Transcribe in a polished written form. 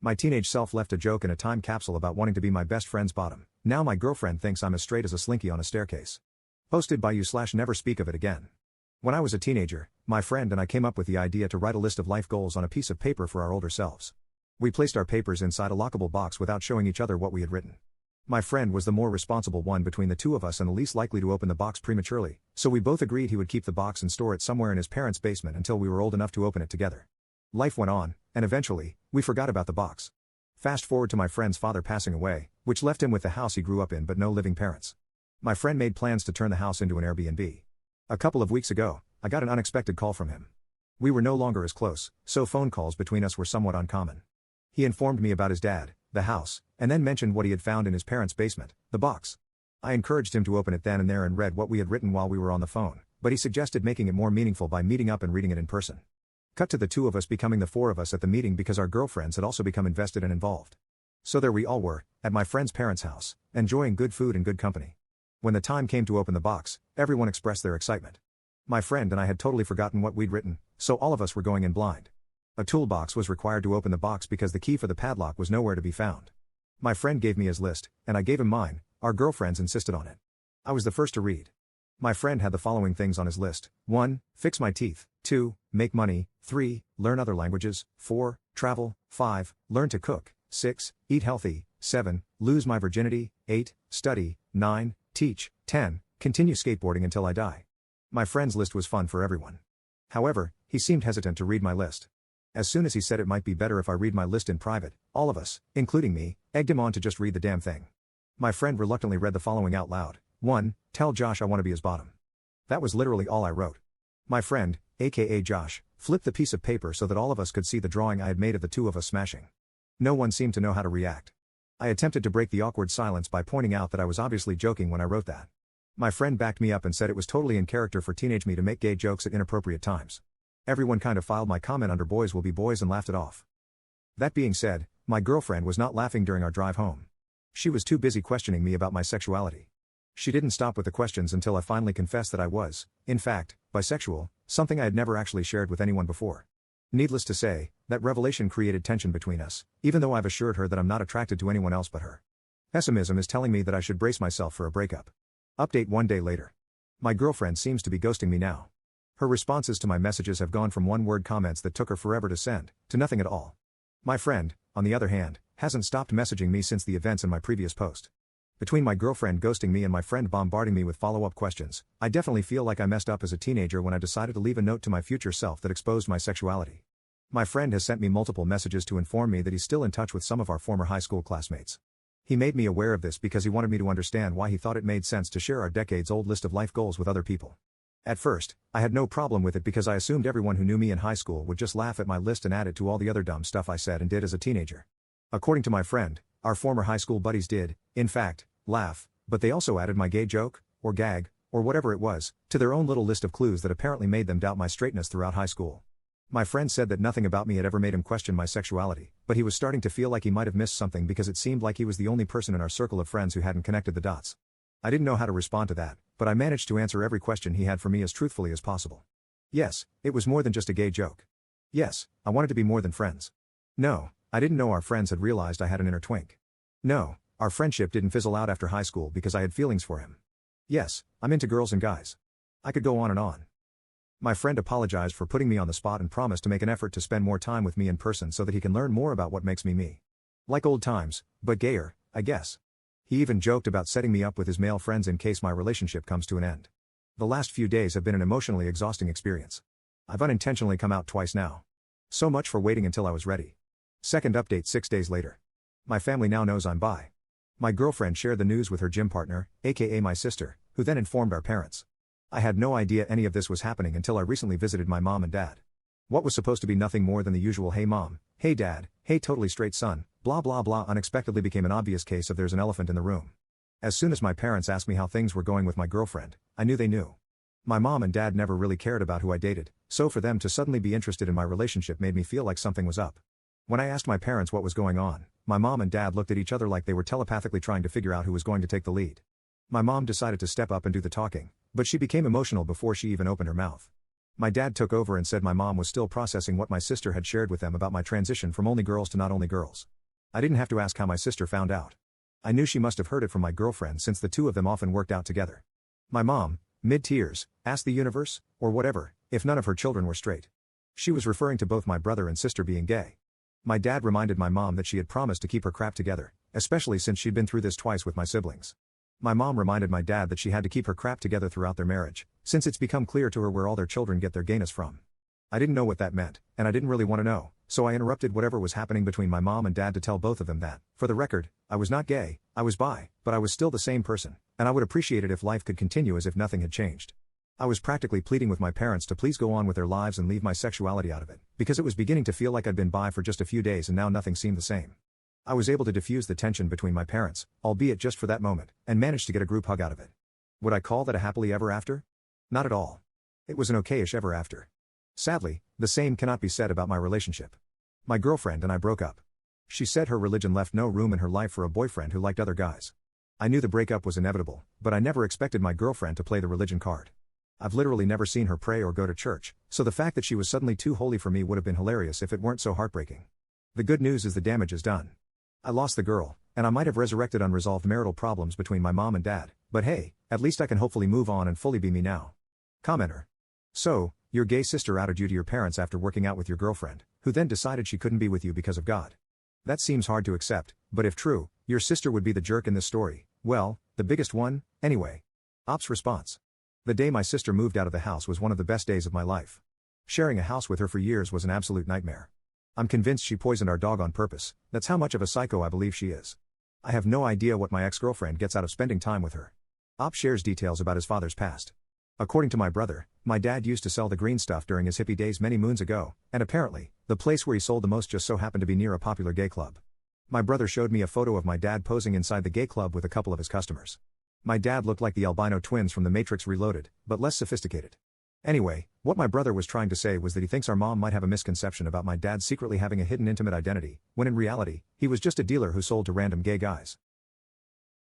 My teenage self left a joke in a time capsule about wanting to be my best friend's bottom. Now my girlfriend thinks I'm as straight as a slinky on a staircase. Posted by you/never speak of it again. When I was a teenager, my friend and I came up with the idea to write a list of life goals on a piece of paper for our older selves. We placed our papers inside a lockable box without showing each other what we had written. My friend was the more responsible one between the two of us and the least likely to open the box prematurely, so we both agreed he would keep the box and store it somewhere in his parents' basement until we were old enough to open it together. Life went on, and eventually, we forgot about the box. Fast forward to my friend's father passing away, which left him with the house he grew up in but no living parents. My friend made plans to turn the house into an Airbnb. A couple of weeks ago, I got an unexpected call from him. We were no longer as close, so phone calls between us were somewhat uncommon. He informed me about his dad, the house, and then mentioned what he had found in his parents' basement, the box. I encouraged him to open it then and there and read what we had written while we were on the phone, but he suggested making it more meaningful by meeting up and reading it in person. Cut to the two of us becoming the four of us at the meeting because our girlfriends had also become invested and involved. So there we all were, at my friend's parents' house, enjoying good food and good company. When the time came to open the box, everyone expressed their excitement. My friend and I had totally forgotten what we'd written, so all of us were going in blind. A toolbox was required to open the box because the key for the padlock was nowhere to be found. My friend gave me his list, and I gave him mine. Our girlfriends insisted on it. I was the first to read. My friend had the following things on his list: 1. Fix my teeth. 2. Make money. 3. Learn other languages. 4. Travel. 5. Learn to cook. 6. Eat healthy. 7. Lose my virginity. 8. Study. 9. Teach. 10. Continue skateboarding until I die. My friend's list was fun for everyone. However, he seemed hesitant to read my list. As soon as he said it might be better if I read my list in private, all of us, including me, egged him on to just read the damn thing. My friend reluctantly read the following out loud. 1. Tell Josh I want to be his bottom. That was literally all I wrote. My friend, aka Josh, flipped the piece of paper so that all of us could see the drawing I had made of the two of us smashing. No one seemed to know how to react. I attempted to break the awkward silence by pointing out that I was obviously joking when I wrote that. My friend backed me up and said it was totally in character for teenage me to make gay jokes at inappropriate times. Everyone kind of filed my comment under boys will be boys and laughed it off. That being said, my girlfriend was not laughing during our drive home. She was too busy questioning me about my sexuality. She didn't stop with the questions until I finally confessed that I was, in fact, bisexual, something I had never actually shared with anyone before. Needless to say, that revelation created tension between us, even though I've assured her that I'm not attracted to anyone else but her. Pessimism is telling me that I should brace myself for a breakup. Update 1 day later. My girlfriend seems to be ghosting me now. Her responses to my messages have gone from one-word comments that took her forever to send, to nothing at all. My friend, on the other hand, hasn't stopped messaging me since the events in my previous post. Between my girlfriend ghosting me and my friend bombarding me with follow-up questions, I definitely feel like I messed up as a teenager when I decided to leave a note to my future self that exposed my sexuality. My friend has sent me multiple messages to inform me that he's still in touch with some of our former high school classmates. He made me aware of this because he wanted me to understand why he thought it made sense to share our decades-old list of life goals with other people. At first, I had no problem with it because I assumed everyone who knew me in high school would just laugh at my list and add it to all the other dumb stuff I said and did as a teenager. According to my friend, our former high school buddies did, in fact, laugh, but they also added my gay joke, or gag, or whatever it was, to their own little list of clues that apparently made them doubt my straightness throughout high school. My friend said that nothing about me had ever made him question my sexuality, but he was starting to feel like he might have missed something because it seemed like he was the only person in our circle of friends who hadn't connected the dots. I didn't know how to respond to that, but I managed to answer every question he had for me as truthfully as possible. Yes, it was more than just a gay joke. Yes, I wanted to be more than friends. No, I didn't know our friends had realized I had an inner twink. No, our friendship didn't fizzle out after high school because I had feelings for him. Yes, I'm into girls and guys. I could go on and on. My friend apologized for putting me on the spot and promised to make an effort to spend more time with me in person so that he can learn more about what makes me me. Like old times, but gayer, I guess. He even joked about setting me up with his male friends in case my relationship comes to an end. The last few days have been an emotionally exhausting experience. I've unintentionally come out twice now. So much for waiting until I was ready. Second update 6 days later. My family now knows I'm bi. My girlfriend shared the news with her gym partner, aka my sister, who then informed our parents. I had no idea any of this was happening until I recently visited my mom and dad. What was supposed to be nothing more than the usual hey mom, hey dad, hey totally straight son, blah blah blah unexpectedly became an obvious case of there's an elephant in the room. As soon as my parents asked me how things were going with my girlfriend, I knew they knew. My mom and dad never really cared about who I dated, so for them to suddenly be interested in my relationship made me feel like something was up. When I asked my parents what was going on, my mom and dad looked at each other like they were telepathically trying to figure out who was going to take the lead. My mom decided to step up and do the talking, but she became emotional before she even opened her mouth. My dad took over and said my mom was still processing what my sister had shared with them about my transition from only girls to not only girls. I didn't have to ask how my sister found out. I knew she must have heard it from my girlfriend since the two of them often worked out together. My mom, mid-tears, asked the universe, or whatever, if none of her children were straight. She was referring to both my brother and sister being gay. My dad reminded my mom that she had promised to keep her crap together, especially since she'd been through this twice with my siblings. My mom reminded my dad that she had to keep her crap together throughout their marriage, since it's become clear to her where all their children get their gayness from. I didn't know what that meant, and I didn't really want to know, so I interrupted whatever was happening between my mom and dad to tell both of them that, for the record, I was not gay, I was bi, but I was still the same person, and I would appreciate it if life could continue as if nothing had changed. I was practically pleading with my parents to please go on with their lives and leave my sexuality out of it, because it was beginning to feel like I'd been bi for just a few days and now nothing seemed the same. I was able to diffuse the tension between my parents, albeit just for that moment, and managed to get a group hug out of it. Would I call that a happily ever after? Not at all. It was an okayish ever after. Sadly, the same cannot be said about my relationship. My girlfriend and I broke up. She said her religion left no room in her life for a boyfriend who liked other guys. I knew the breakup was inevitable, but I never expected my girlfriend to play the religion card. I've literally never seen her pray or go to church, so the fact that she was suddenly too holy for me would have been hilarious if it weren't so heartbreaking. The good news is the damage is done. I lost the girl, and I might have resurrected unresolved marital problems between my mom and dad, but hey, at least I can hopefully move on and fully be me now. Commenter. So, your gay sister outed you to your parents after working out with your girlfriend, who then decided she couldn't be with you because of God. That seems hard to accept, but if true, your sister would be the jerk in this story, well, the biggest one, anyway. Op's response. The day my sister moved out of the house was one of the best days of my life. Sharing a house with her for years was an absolute nightmare. I'm convinced she poisoned our dog on purpose, that's how much of a psycho I believe she is. I have no idea what my ex-girlfriend gets out of spending time with her. Op shares details about his father's past. According to my brother, my dad used to sell the green stuff during his hippie days many moons ago, and apparently, the place where he sold the most just so happened to be near a popular gay club. My brother showed me a photo of my dad posing inside the gay club with a couple of his customers. My dad looked like the albino twins from The Matrix Reloaded, but less sophisticated. Anyway, what my brother was trying to say was that he thinks our mom might have a misconception about my dad secretly having a hidden intimate identity, when in reality, he was just a dealer who sold to random gay guys.